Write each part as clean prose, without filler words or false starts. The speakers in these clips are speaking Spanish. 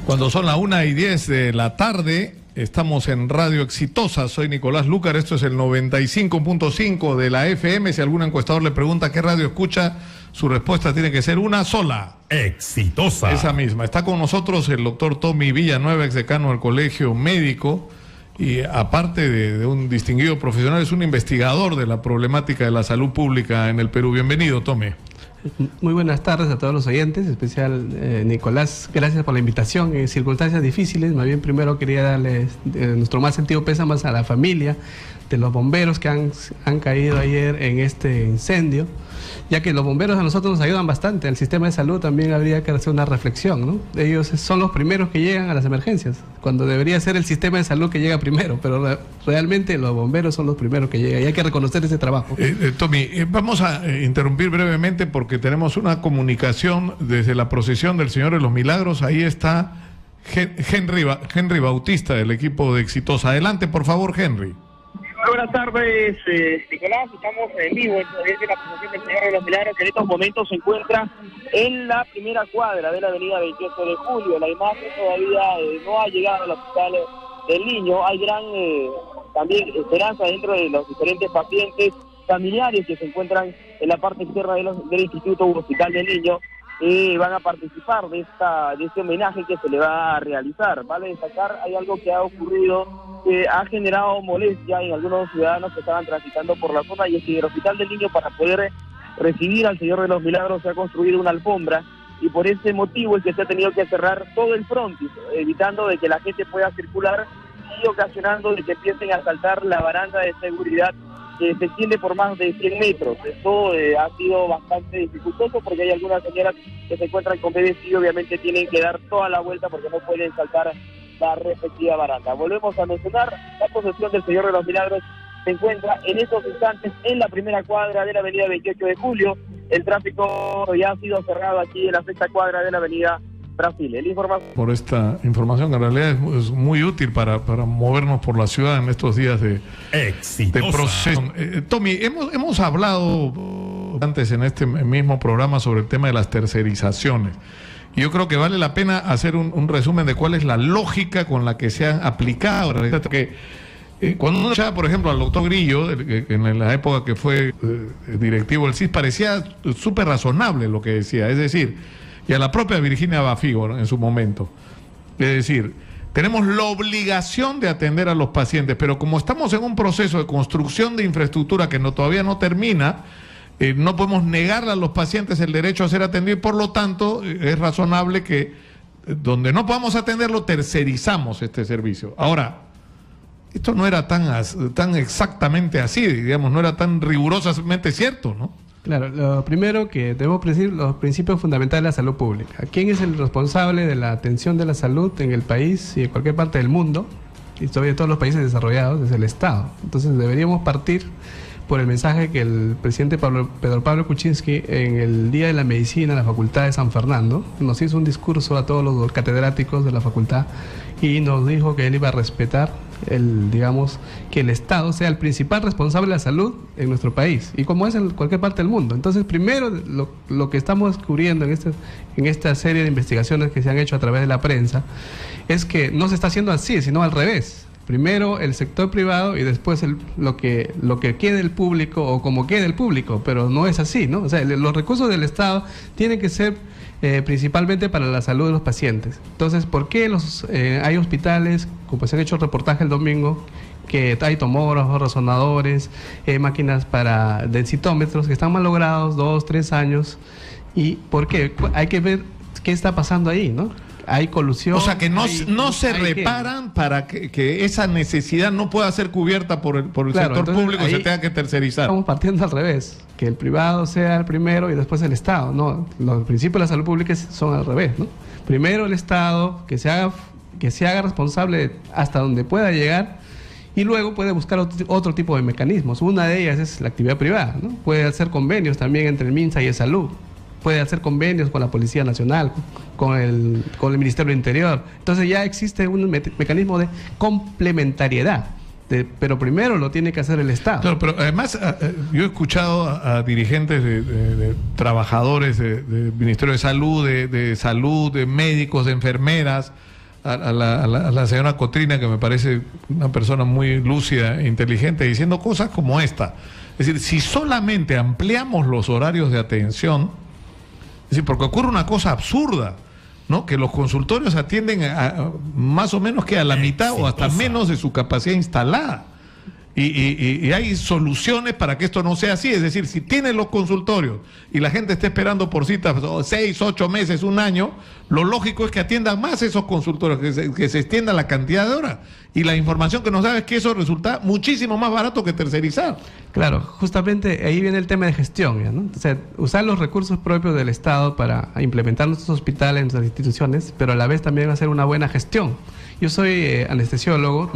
Cuando son las 1:10 de la tarde, estamos en Radio Exitosa. Soy Nicolás Lúcar, esto es el 95.5 de la FM. Si algún encuestador le pregunta qué radio escucha, su respuesta tiene que ser una sola: Exitosa. Esa misma. Está con nosotros el doctor Tommy Villanueva, exdecano del Colegio Médico, y aparte de un distinguido profesional, es un investigador de la problemática de la salud pública en el Perú. Bienvenido, Tommy. Muy buenas tardes a todos los oyentes, en especial Nicolás, gracias por la invitación. En circunstancias difíciles, más bien primero quería darles nuestro más sentido pésame a la familia de los bomberos que han caído ayer en este incendio, ya que los bomberos a nosotros nos ayudan bastante. El sistema de salud también habría que hacer una reflexión, ¿no? Ellos son los primeros que llegan a las emergencias, cuando debería ser el sistema de salud que llega primero, pero realmente los bomberos son los primeros que llegan y hay que reconocer ese trabajo. Tommy, vamos a interrumpir brevemente porque tenemos una comunicación desde la procesión del Señor de los Milagros. Ahí está Henry Bautista del equipo de Exitosa. Adelante, por favor, Henry. Buenas tardes, Nicolás. Estamos en vivo desde la procesión del Señor de los Milagros, que en estos momentos se encuentra en la primera cuadra de la avenida 28 de Julio. La imagen todavía no ha llegado al hospital del Niño. Hay gran también esperanza dentro de los diferentes pacientes familiares que se encuentran en la parte izquierda del Instituto Hospital del Niño. Van a participar de este homenaje que se le va a realizar. Vale destacar, hay algo que ha ocurrido que ha generado molestia en algunos ciudadanos que estaban transitando por la zona, y es que en el Hospital del Niño, para poder recibir al Señor de los Milagros, se ha construido una alfombra, y por ese motivo es que se ha tenido que cerrar todo el frontis, evitando de que la gente pueda circular y ocasionando de que empiecen a saltar la baranda de seguridad que se extiende por más de 100 metros. Esto ha sido bastante dificultoso porque hay algunas señoras que se encuentran con bebés y obviamente tienen que dar toda la vuelta porque no pueden saltar la respectiva baranda. Volvemos a mencionar, la procesión del Señor de los Milagros se encuentra en estos instantes en la primera cuadra de la avenida 28 de Julio. El tráfico ya ha sido cerrado aquí en la sexta cuadra de la avenida Brasil. Por esta información, que en realidad es muy útil para movernos por la ciudad en estos días de proceso. Tommy, hemos hablado antes en este mismo programa sobre el tema de las tercerizaciones. Y yo creo que vale la pena hacer un resumen de cuál es la lógica con la que se han aplicado. Que cuando uno escuchaba, por ejemplo, al doctor Grillo, en la época que fue directivo del CIS, parecía súper razonable lo que decía. Es decir, y a la propia Virginia Bafigo, ¿no?, en su momento. Es decir, tenemos la obligación de atender a los pacientes, pero como estamos en un proceso de construcción de infraestructura que todavía no termina, no podemos negarle a los pacientes el derecho a ser atendidos, y por lo tanto es razonable que donde no podamos atenderlo, tercerizamos este servicio. Ahora, esto no era tan exactamente así, digamos, no era tan rigurosamente cierto, ¿no? Claro, lo primero que debemos decir, los principios fundamentales de la salud pública. ¿Quién es el responsable de la atención de la salud en el país y en cualquier parte del mundo? Y sobre todos los países desarrollados, es el Estado. Entonces deberíamos partir por el mensaje que el presidente Pedro Pablo Kuczynski, en el Día de la Medicina en la Facultad de San Fernando, nos hizo un discurso a todos los catedráticos de la facultad y nos dijo que él iba a respetar que el Estado sea el principal responsable de la salud en nuestro país, y como es en cualquier parte del mundo. Entonces, primero, lo que estamos descubriendo en esta serie de investigaciones que se han hecho a través de la prensa, es que no se está haciendo así, sino al revés. Primero el sector privado y después lo que quede el público, o como quede el público, pero no es así, ¿no? O sea, los recursos del Estado tienen que ser principalmente para la salud de los pacientes. Entonces, ¿por qué hay hospitales, como se han hecho reportaje el domingo, que hay tomógrafos, resonadores, máquinas para densitómetros que están mal logrados 2, 3 años? ¿Y por qué? Hay que ver qué está pasando ahí, ¿no? Hay colusión. O sea, que no se reparan para que esa necesidad no pueda ser cubierta por el sector público y se tenga que tercerizar. Estamos partiendo al revés, que el privado sea el primero y después el Estado. No, los principios de la salud pública son al revés, ¿no? Primero el Estado, que se haga responsable hasta donde pueda llegar, y luego puede buscar otro tipo de mecanismos. Una de ellas es la actividad privada, ¿no? Puede hacer convenios también entre el MINSA y el Salud. Puede hacer convenios con la Policía Nacional, con el Ministerio del Interior. Entonces ya existe un mecanismo de complementariedad. Pero primero lo tiene que hacer el Estado. Claro, pero además yo he escuchado a dirigentes de trabajadores del Ministerio de Salud, de salud, de médicos, de enfermeras, a la señora Cotrina, que me parece una persona muy lúcida e inteligente, diciendo cosas como esta. Es decir, si solamente ampliamos los horarios de atención, es decir, porque ocurre una cosa absurda, ¿no? Que los consultorios atienden más o menos que a la mitad o hasta menos de su capacidad instalada. Y hay soluciones para que esto no sea así. Es decir, si tienen los consultorios y la gente está esperando por citas 6, 8 meses, un año, lo lógico es que atiendan más esos consultorios, que se extienda la cantidad de horas. Y la información que nos da es que eso resulta muchísimo más barato que tercerizar. Claro, justamente ahí viene el tema de gestión, ¿ya, no? O sea, usar los recursos propios del Estado para implementar nuestros hospitales, nuestras instituciones, pero a la vez también hacer una buena gestión. Yo soy anestesiólogo,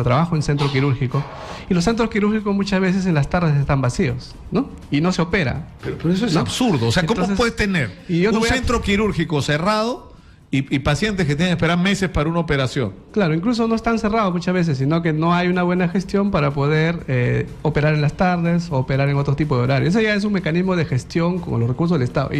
trabajo en centro quirúrgico, y los centros quirúrgicos muchas veces en las tardes están vacíos, ¿no? Y no se opera. Pero eso es absurdo. O sea, ¿cómo puedes tener un centro quirúrgico cerrado y pacientes que tienen que esperar meses para una operación? Claro, incluso no están cerrados muchas veces, sino que no hay una buena gestión para poder operar en las tardes o operar en otro tipo de horarios. Eso ya es un mecanismo de gestión con los recursos del Estado.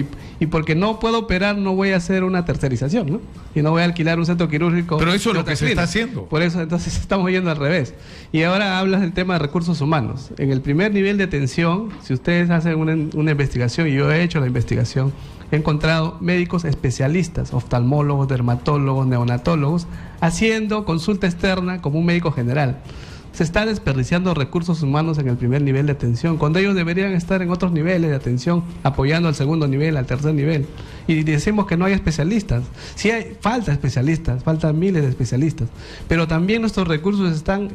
Y porque no puedo operar, no voy a hacer una tercerización, ¿no? Y no voy a alquilar un centro quirúrgico. Pero eso es lo que se está haciendo. Por eso, entonces, estamos yendo al revés. Y ahora hablas del tema de recursos humanos. En el primer nivel de atención, si ustedes hacen una investigación, y yo he hecho la investigación, he encontrado médicos especialistas, oftalmólogos, dermatólogos, neonatólogos, haciendo consulta externa como un médico general. Se está desperdiciando recursos humanos en el primer nivel de atención, cuando ellos deberían estar en otros niveles de atención, apoyando al segundo nivel, al tercer nivel. Y decimos que no hay especialistas. Sí falta especialistas, faltan miles de especialistas, pero también nuestros recursos están,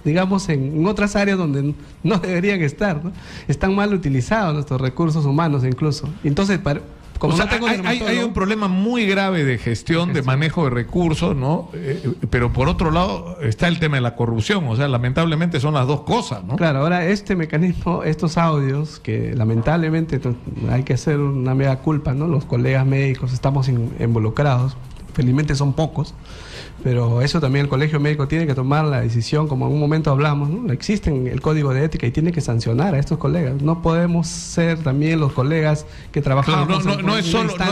digamos, en otras áreas donde no deberían estar, ¿no? Están mal utilizados nuestros recursos humanos incluso. Entonces, como no tengo hay un problema muy grave de gestión, de manejo de recursos, ¿no? Pero por otro lado está el tema de la corrupción. O sea, lamentablemente son las dos cosas, ¿no? Claro, ahora este mecanismo, estos audios, que lamentablemente hay que hacer una mea culpa, ¿no? Los colegas médicos estamos involucrados, felizmente son pocos, pero eso también el colegio médico tiene que tomar la decisión, como en un momento hablamos, ¿no? Existe el código de ética y tiene que sancionar a estos colegas. No podemos ser también los colegas que trabajamos. Claro, no es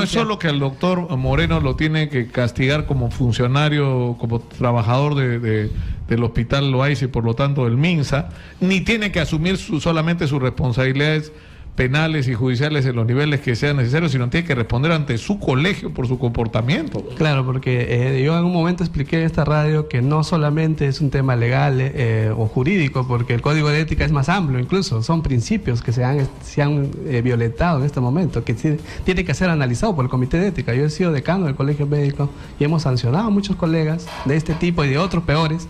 solo que al doctor Moreno lo tiene que castigar como funcionario, como trabajador del Hospital Loaiza y por lo tanto del MINSA, ni tiene que asumir solamente sus responsabilidades penales y judiciales en los niveles que sean necesarios, sino tiene que responder ante su colegio por su comportamiento. Claro, porque yo en un momento expliqué en esta radio que no solamente es un tema legal o jurídico, porque el código de ética es más amplio, incluso son principios que se han violentado en este momento, que tiene que ser analizado por el comité de ética. Yo he sido decano del colegio médico y hemos sancionado a muchos colegas de este tipo y de otros peores,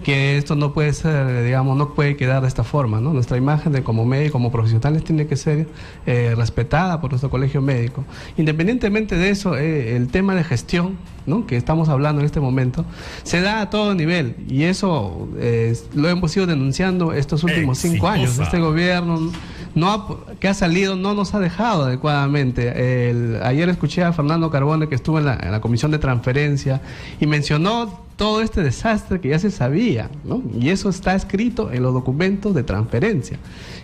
que esto no puede ser, digamos, no puede quedar de esta forma, ¿no? Nuestra imagen de como médicos, como profesionales, tiene que ser respetada por nuestro colegio médico. Independientemente de eso, el tema de gestión, ¿no?, que estamos hablando en este momento, se da a todo nivel, y eso lo hemos ido denunciando estos últimos 5 años. Este gobierno que ha salido no nos ha dejado adecuadamente. Ayer escuché a Fernando Carbone, que estuvo en la Comisión de Transferencia, y mencionó todo este desastre que ya se sabía, ¿no? Y eso está escrito en los documentos de transferencia,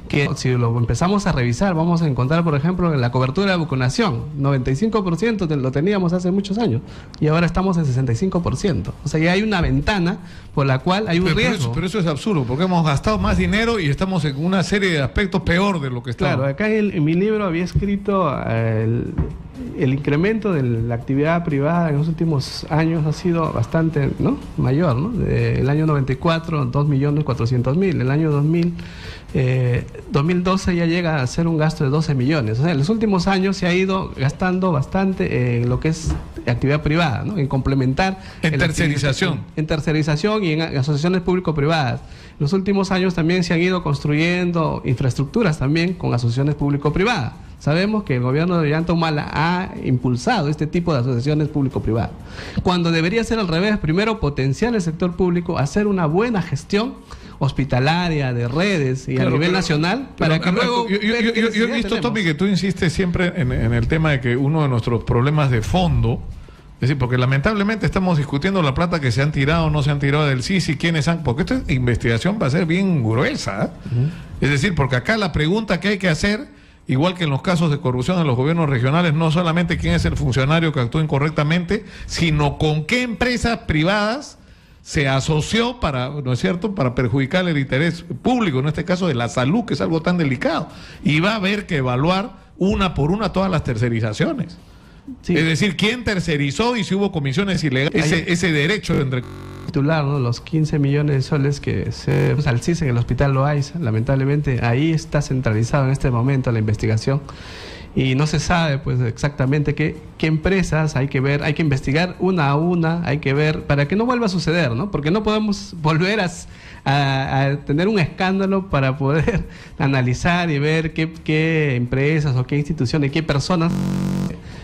que si lo empezamos a revisar, vamos a encontrar, por ejemplo, en la cobertura de vacunación, 95% lo teníamos hace muchos años, y ahora estamos en 65%. O sea, ya hay una ventana por la cual hay un riesgo. Pero eso es absurdo, porque hemos gastado más dinero y estamos en una serie de aspectos peor de lo que estamos. Claro, acá en mi libro había escrito el incremento de la actividad privada en los últimos años ha sido bastante, ¿no?, mayor, ¿no? El año 94, 2.400.000. El año 2012 ya llega a ser un gasto de 12 millones. O sea, en los últimos años se ha ido gastando bastante en lo que es actividad privada, ¿no?, en complementar. En tercerización. En tercerización y en asociaciones público-privadas. En los últimos años también se han ido construyendo infraestructuras también con asociaciones público-privadas. Sabemos que el gobierno de Ollanta Humala ha impulsado este tipo de asociaciones público-privadas, cuando debería ser al revés. Primero potenciar el sector público, hacer una buena gestión hospitalaria, de redes y a nivel nacional, para que luego... Yo he visto, Tommy, que tú insistes siempre en el tema de que uno de nuestros problemas de fondo, es decir, porque lamentablemente estamos discutiendo la plata que se han tirado o no se han tirado del CIS y quiénes han... Porque esta investigación va a ser bien gruesa, ¿eh? Es decir, porque acá la pregunta que hay que hacer igual que en los casos de corrupción en los gobiernos regionales, no solamente quién es el funcionario que actuó incorrectamente, sino con qué empresas privadas se asoció para, ¿no es cierto?, para perjudicar el interés público, en este caso de la salud, que es algo tan delicado. Y va a haber que evaluar una por una todas las tercerizaciones. Sí. Es decir, quién tercerizó y si hubo comisiones ilegales, ese derecho entre... Titular, ¿no? Los 15 millones de soles que se al CIS en el hospital Loaiza, lamentablemente ahí está centralizado en este momento la investigación y no se sabe pues exactamente qué empresas hay que ver, hay que investigar una a una, hay que ver para que no vuelva a suceder, ¿no? Porque no podemos volver a tener un escándalo para poder analizar y ver qué empresas o qué instituciones, qué personas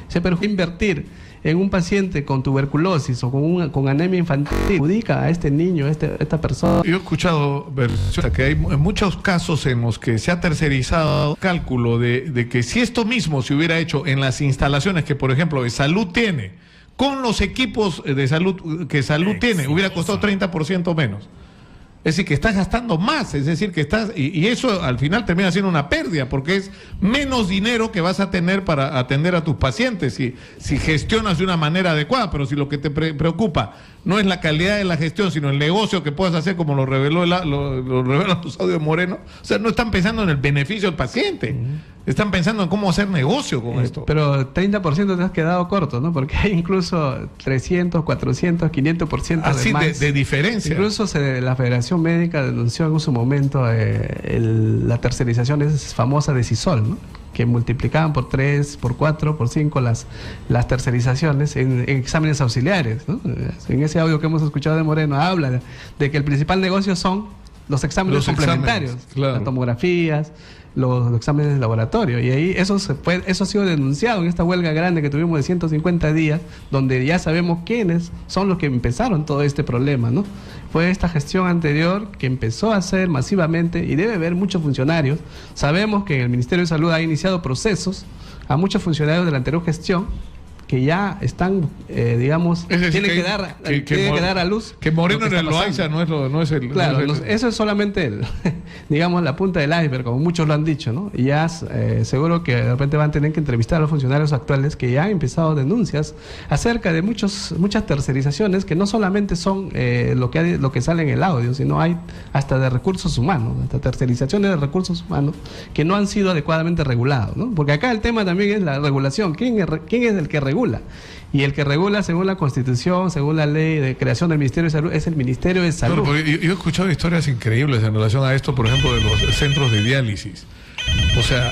se perjudica invertir en un paciente con tuberculosis o con anemia infantil, perjudica a este niño, a esta persona. Yo he escuchado versiones que hay muchos casos en los que se ha tercerizado cálculo de que si esto mismo se hubiera hecho en las instalaciones que, por ejemplo, de salud tiene, con los equipos de salud que salud tiene, hubiera costado 30% menos. Es decir, que estás gastando más, es decir, que estás... Y eso al final termina siendo una pérdida, porque es menos dinero que vas a tener para atender a tus pacientes si gestionas de una manera adecuada. Pero si lo que te preocupa no es la calidad de la gestión, sino el negocio que puedas hacer, como lo revelan los audios de Moreno, o sea, no están pensando en el beneficio del paciente, están pensando en cómo hacer negocio con esto. Pero 30% te has quedado corto, ¿no? Porque hay incluso 300, 400, 500% así de más. De diferencia. Incluso la Federación Médica denunció en su momento la tercerización es famosa de Sisol, ¿no? Que multiplicaban por 3, por 4, por 5 las tercerizaciones en exámenes auxiliares, ¿no? En ese audio que hemos escuchado de Moreno habla de que el principal negocio son los exámenes complementarios, claro. Las tomografías, los exámenes de laboratorio, y ahí eso ha sido denunciado en esta huelga grande que tuvimos de 150 días, donde ya sabemos quiénes son los que empezaron todo este problema, ¿no? Fue esta gestión anterior que empezó a hacer masivamente, y debe haber muchos funcionarios. Sabemos que el Ministerio de Salud ha iniciado procesos a muchos funcionarios de la anterior gestión que ya están, digamos, tienen que dar a luz. Que Moreno en el Loaiza no es el... Claro, eso es solamente digamos, la punta del iceberg, como muchos lo han dicho, ¿no? Y ya seguro que de repente van a tener que entrevistar a los funcionarios actuales que ya han empezado denuncias acerca de muchas tercerizaciones que no solamente son lo que sale en el audio, sino hay hasta de recursos humanos, hasta tercerizaciones de recursos humanos que no han sido adecuadamente regulados, ¿no? Porque acá el tema también es la regulación. ¿Quién es el que regula? Y el que regula, según la Constitución, según la ley de creación del Ministerio de Salud, es el Ministerio de Salud. Claro, yo he escuchado historias increíbles en relación a esto, por ejemplo, de los centros de diálisis. O sea,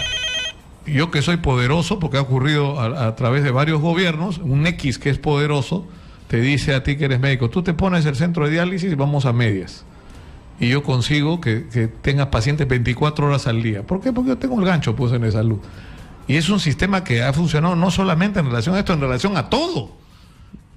yo que soy poderoso, porque ha ocurrido a través de varios gobiernos, un X que es poderoso, te dice a ti que eres médico, tú te pones el centro de diálisis y vamos a medias. Y yo consigo que tengas pacientes 24 horas al día. ¿Por qué? Porque yo tengo el gancho pues en salud. Y es un sistema que ha funcionado no solamente en relación a esto, en relación a todo.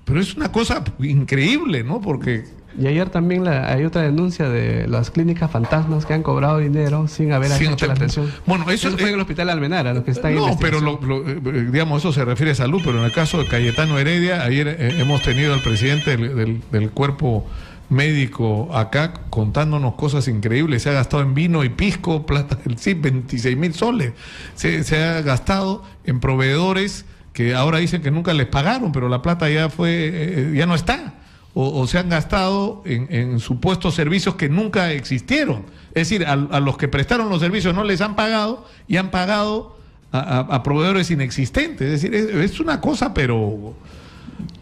Pero es una cosa increíble, ¿no? Porque... Y ayer también hay otra denuncia de las clínicas fantasmas que han cobrado dinero sin haber hecho la atención. Bueno, eso fue en el Hospital Almenara, lo que está en investigación. Pero digamos, eso se refiere a salud, pero en el caso de Cayetano Heredia, ayer hemos tenido al presidente del cuerpo médico acá contándonos cosas increíbles. Se ha gastado en vino y pisco, plata del CIP, 26,000 soles. Se ha gastado en proveedores que ahora dicen que nunca les pagaron, pero la plata ya no está. O se han gastado en supuestos servicios que nunca existieron. Es decir, a los que prestaron los servicios no les han pagado y han pagado a proveedores inexistentes. Es decir, es una cosa, pero...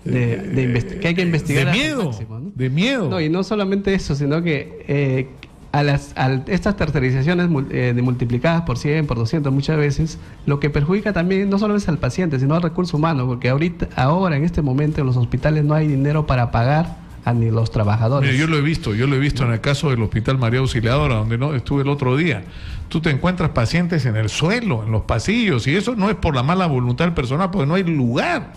que hay que investigar de miedo, máximo, ¿no? De miedo. No, y no solamente eso, sino que a estas tercerizaciones multiplicadas por 100, por 200 muchas veces, lo que perjudica también no solo es al paciente, sino al recurso humano, porque ahora en este momento en los hospitales no hay dinero para pagar a ni los trabajadores. Mira, yo lo he visto en el caso del Hospital María Auxiliadora, donde estuve el otro día. Tú te encuentras pacientes en el suelo, en los pasillos, y eso no es por la mala voluntad del personal, porque no hay lugar,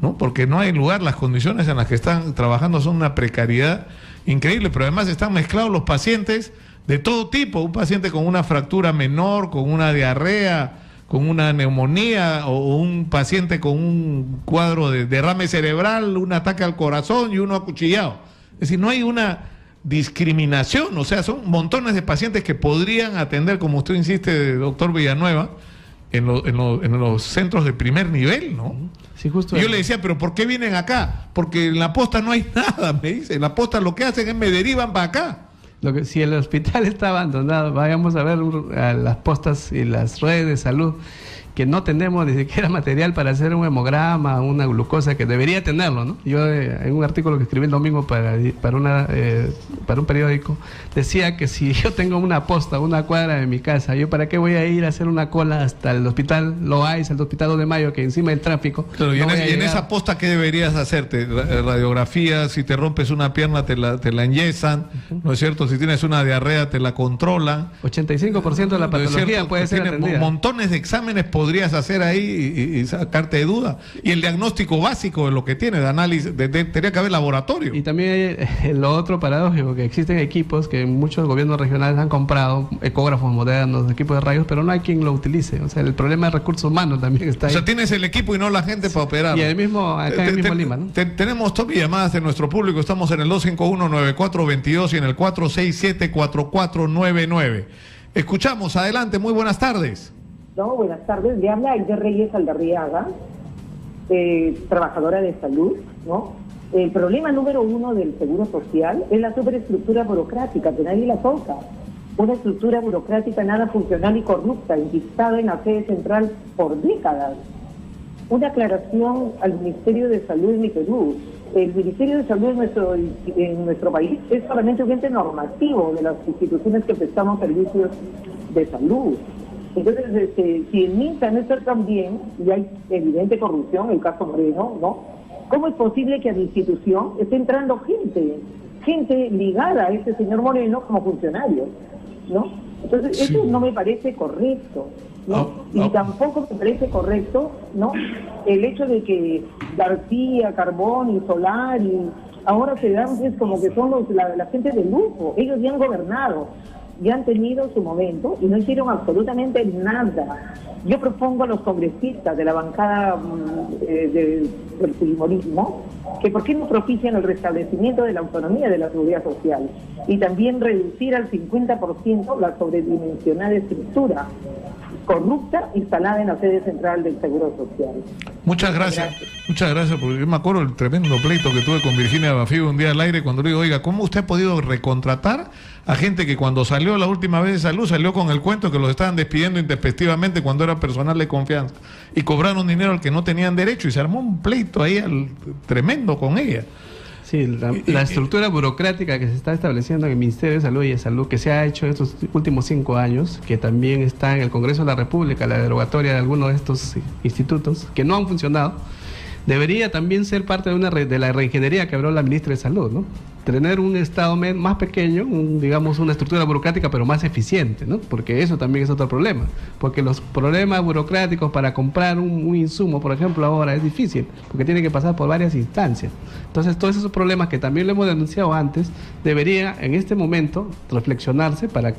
¿no? Porque no hay lugar, las condiciones en las que están trabajando son una precariedad increíble, pero además están mezclados los pacientes de todo tipo, un paciente con una fractura menor, con una diarrea, con una neumonía, o un paciente con un cuadro de derrame cerebral, un ataque al corazón y uno acuchillado. Es decir, no hay una discriminación, o sea, son montones de pacientes que podrían atender, como usted insiste, doctor Villanueva, en los centros de primer nivel, ¿no? Sí, justo. Y yo le decía, pero ¿por qué vienen acá? Porque en la posta no hay nada, me dice. En la posta lo que hacen es me derivan para acá. Si el hospital está abandonado, vayamos a ver a las postas y las redes de salud, que no tenemos ni siquiera material para hacer un hemograma, una glucosa, que debería tenerlo, ¿no? Yo en un artículo que escribí el domingo para un periódico, decía que si yo tengo una posta, una cuadra de mi casa, ¿yo para qué voy a ir a hacer una cola hasta el hospital Loaiza, el hospital 2 de Mayo, que encima del tráfico? Claro, y en esa posta, ¿qué deberías hacerte? Radiografía, si te rompes una pierna te la enyesan, ¿no es cierto? Si tienes una diarrea te la controlan. 85% de la patología puede ser atendida. Montones de exámenes podrías hacer ahí y sacarte de duda. Y el diagnóstico básico de lo que tienes, de análisis, tendría que haber laboratorio. Y también hay lo otro paradójico, que existen equipos que muchos gobiernos regionales han comprado, ecógrafos modernos, equipos de rayos, pero no hay quien lo utilice. O sea, el problema de recursos humanos también está ahí. O sea, tienes el equipo y no la gente para operar. Y acá en el mismo Lima, ¿no? Tenemos todavía llamadas de nuestro público. Estamos en el 251-9422 y en el 467-4499. Escuchamos, adelante, muy buenas tardes. No, buenas tardes. Le habla Aide Reyes Aldarriaga, trabajadora de salud, ¿no? El problema número uno del Seguro Social es la superestructura burocrática, que nadie la toca. Una estructura burocrática nada funcional y corrupta, enquistada en la sede central por décadas. Una aclaración al Ministerio de Salud en Perú. El Ministerio de Salud en nuestro país es solamente un ente normativo de las instituciones que prestamos servicios de salud. Entonces, si el MINSA no está tan bien, y hay evidente corrupción, el caso Moreno, ¿no? ¿Cómo es posible que a mi institución esté entrando gente ligada a ese señor Moreno como funcionario, ¿no? Entonces, sí, eso no me parece correcto, ¿no? Y tampoco me parece correcto, ¿no?, el hecho de que García, Carbón y Solar y ahora se dan, es como que son la gente de lujo. Ellos ya han gobernado, ya han tenido su momento y no hicieron absolutamente nada. Yo propongo a los congresistas de la bancada del fujimorismo que por qué no propician el restablecimiento de la autonomía de la seguridad social y también reducir al 50% la sobredimensionada estructura corrupta instalada en la sede central del Seguro Social. Muchas gracias, porque yo me acuerdo el tremendo pleito que tuve con Virginia Bafigo un día al aire cuando le digo, oiga, ¿cómo usted ha podido recontratar a gente que cuando salió la última vez de salud salió con el cuento que los estaban despidiendo intempestivamente cuando era personal de confianza y cobraron dinero al que no tenían derecho y se armó un pleito ahí tremendo con ella? Sí, la estructura burocrática que se está estableciendo en el Ministerio de Salud y de Salud, que se ha hecho en estos últimos 5 años, que también está en el Congreso de la República, la derogatoria de algunos de estos institutos, que no han funcionado, debería también ser parte de la reingeniería que habló la ministra de Salud, ¿no? Tener un Estado más pequeño, digamos una estructura burocrática pero más eficiente, ¿no? Porque eso también es otro problema, porque los problemas burocráticos para comprar un insumo, por ejemplo, ahora es difícil, porque tiene que pasar por varias instancias. Entonces todos esos problemas que también lo hemos denunciado antes, debería en este momento reflexionarse para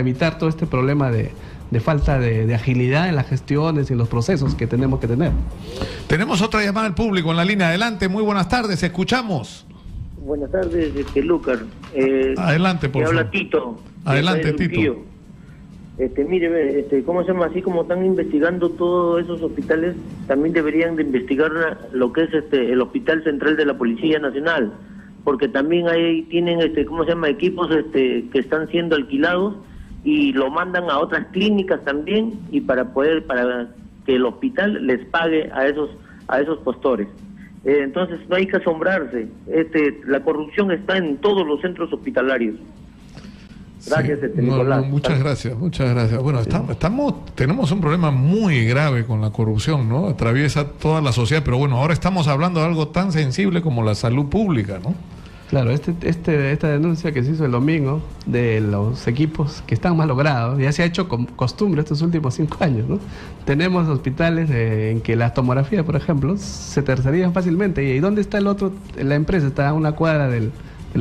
evitar todo este problema de falta de agilidad en las gestiones y en los procesos que tenemos que tener. Tenemos otra llamada al público en la línea. Adelante, muy buenas tardes, escuchamos. Buenas tardes, Lucar. Adelante, por favor. Habla Tito. Adelante, Tito. Mire, ¿cómo se llama? Así como están investigando todos esos hospitales, también deberían de investigar lo que es el Hospital Central de la Policía Nacional, porque también ahí tienen, ¿cómo se llama? Equipos que están siendo alquilados y lo mandan a otras clínicas también y para que el hospital les pague a esos postores. Entonces no hay que asombrarse, la corrupción está en todos los centros hospitalarios. Gracias, Nicolás. Muchas gracias. Bueno, tenemos un problema muy grave con la corrupción, ¿no? Atraviesa toda la sociedad, pero bueno, ahora estamos hablando de algo tan sensible como la salud pública, ¿no? Claro, esta denuncia que se hizo el domingo de los equipos que están mal logrados, ya se ha hecho costumbre estos últimos 5 años, ¿no? Tenemos hospitales en que las tomografías, por ejemplo, se tercerizan fácilmente. ¿Y dónde está el otro? La empresa está a una cuadra del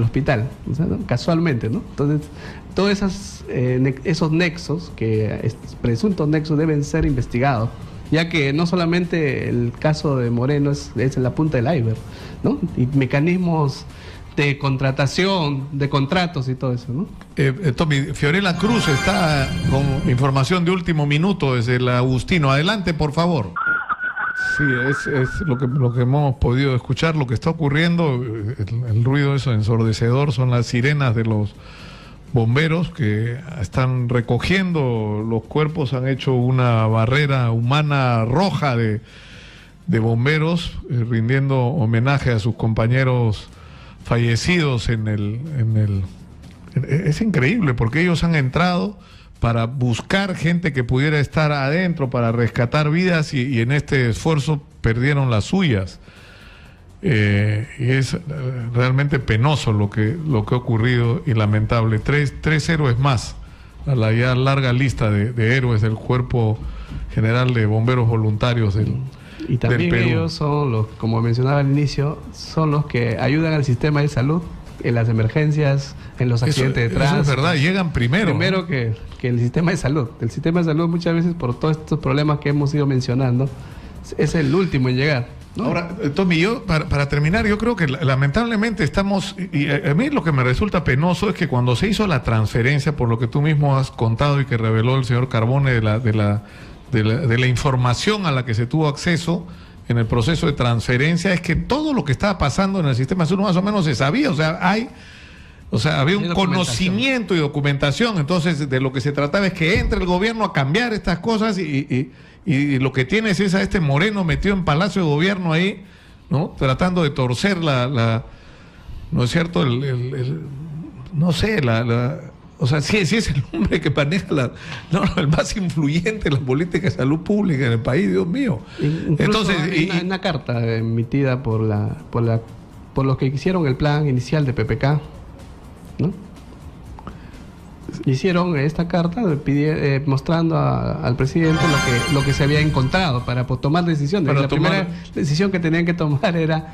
hospital, o sea, ¿no? Casualmente, ¿no? Entonces, todos esos nexos, presuntos nexos, deben ser investigados, ya que no solamente el caso de Moreno es la punta del iceberg, ¿no? Y mecanismos de contratación, de contratos y todo eso, ¿no? Tommy, Fiorella Cruz está con información de último minuto desde el Agustino. Adelante, por favor. Sí, es lo que hemos podido escuchar, lo que está ocurriendo. El ruido eso ensordecedor son las sirenas de los bomberos que están recogiendo los cuerpos, han hecho una barrera humana roja de bomberos, rindiendo homenaje a sus compañeros fallecidos es increíble porque ellos han entrado para buscar gente que pudiera estar adentro, para rescatar vidas y en este esfuerzo perdieron las suyas. Y es realmente penoso lo que ha ocurrido y lamentable. Tres héroes más a la ya larga lista de héroes del Cuerpo General de Bomberos Voluntarios y también del Perú. Ellos son los, como mencionaba al inicio, son los que ayudan al sistema de salud en las emergencias, en los accidentes de tránsito. Eso es verdad, llegan primero. Primero, ¿no?, que el sistema de salud. El sistema de salud muchas veces, por todos estos problemas que hemos ido mencionando, es el último en llegar, ¿no? Ahora, Tommy, yo para terminar, yo creo que lamentablemente estamos, y a mí lo que me resulta penoso es que cuando se hizo la transferencia, por lo que tú mismo has contado y que reveló el señor Carbone de la información a la que se tuvo acceso en el proceso de transferencia, es que todo lo que estaba pasando en el sistema de salud más o menos se sabía, había un conocimiento y documentación. Entonces de lo que se trataba es que entre el gobierno a cambiar estas cosas y lo que tienes es a este Moreno metido en Palacio de Gobierno ahí, ¿no? Tratando de torcer ¿no es cierto? Sí es el hombre que maneja el más influyente en la política de salud pública en el país, Dios mío. Entonces, una carta emitida por los que hicieron el plan inicial de PPK, ¿no? Hicieron esta carta mostrando al presidente lo que se había encontrado para tomar decisiones. La primera decisión que tenían que tomar era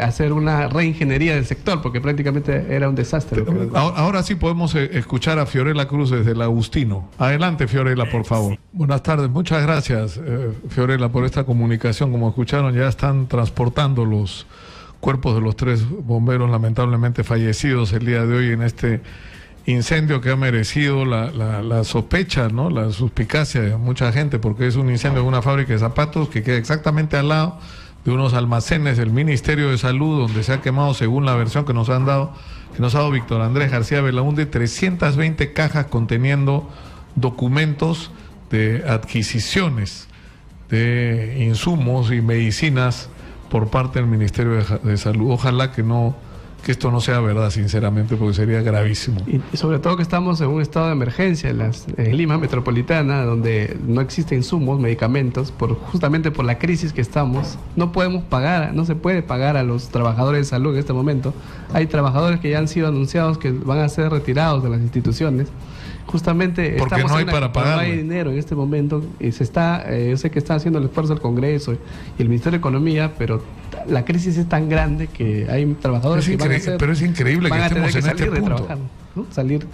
hacer una reingeniería del sector, porque prácticamente era un desastre. Ahora sí podemos escuchar a Fiorella Cruz desde el Agustino. Adelante, Fiorella, por favor. Buenas tardes, muchas gracias, Fiorella, por esta comunicación. Como escucharon, ya están transportando los cuerpos de los 3 bomberos lamentablemente fallecidos el día de hoy en este incendio que ha merecido la sospecha, ¿no?, la suspicacia de mucha gente, porque es un incendio de una fábrica de zapatos que queda exactamente al lado de unos almacenes del Ministerio de Salud, donde se ha quemado, según la versión que nos ha dado Víctor Andrés García Belaúnde, 320 cajas conteniendo documentos de adquisiciones de insumos y medicinas por parte del Ministerio de Salud. Ojalá que esto no sea verdad, sinceramente, porque sería gravísimo. Y sobre todo que estamos en un estado de emergencia en Lima metropolitana, donde no existen insumos, medicamentos, justamente por la crisis que estamos. No se puede pagar a los trabajadores de salud en este momento. Hay trabajadores que ya han sido anunciados que van a ser retirados de las instituciones. Justamente porque no hay para pagar. No hay dinero en este momento. Y yo sé que está haciendo el esfuerzo el Congreso y el Ministerio de Economía, pero la crisis es tan grande que hay trabajadores que pero es increíble que estemos en este punto. Trabajar, ¿no? Salir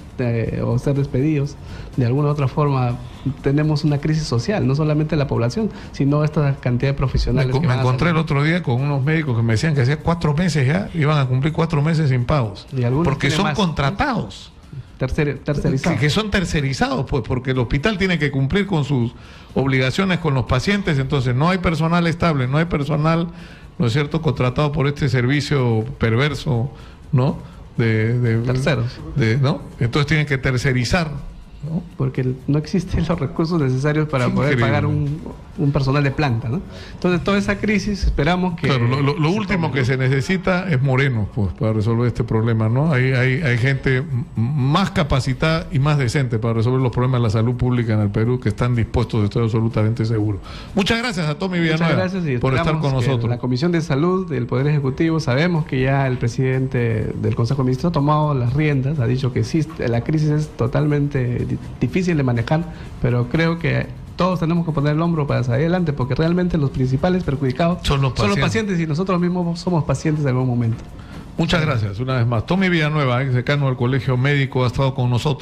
o ser despedidos de alguna u otra forma. Tenemos una crisis social, no solamente la población, sino esta cantidad de profesionales. Me encontré el otro día con unos médicos que me decían que hacía 4 meses ya iban a cumplir 4 meses sin pagos, porque son contratados. Tercerizados. Que son tercerizados, pues, porque el hospital tiene que cumplir con sus obligaciones con los pacientes. Entonces no hay personal estable, no hay personal, ¿no es cierto?, contratado por este servicio perverso, ¿no?, de terceros, ¿no? Entonces tienen que tercerizar, ¿no? Porque no existen los recursos necesarios para poder pagar un personal de planta, ¿no? Entonces toda esa crisis esperamos que... Claro, lo último que se necesita es Moreno, pues, para resolver este problema, ¿no? Hay gente más capacitada y más decente para resolver los problemas de la salud pública en el Perú, que están dispuestos, estoy absolutamente seguro. Muchas gracias a Tommy Villanueva por estar con nosotros. La Comisión de Salud del Poder Ejecutivo, sabemos que ya el presidente del Consejo de Ministros ha tomado las riendas, ha dicho que sí, la crisis es totalmente difícil de manejar, pero creo que todos tenemos que poner el hombro para salir adelante, porque realmente los principales perjudicados son los pacientes y nosotros mismos somos pacientes en algún momento. Muchas gracias una vez más. Tommy Villanueva, ex decano del Colegio Médico, ha estado con nosotros.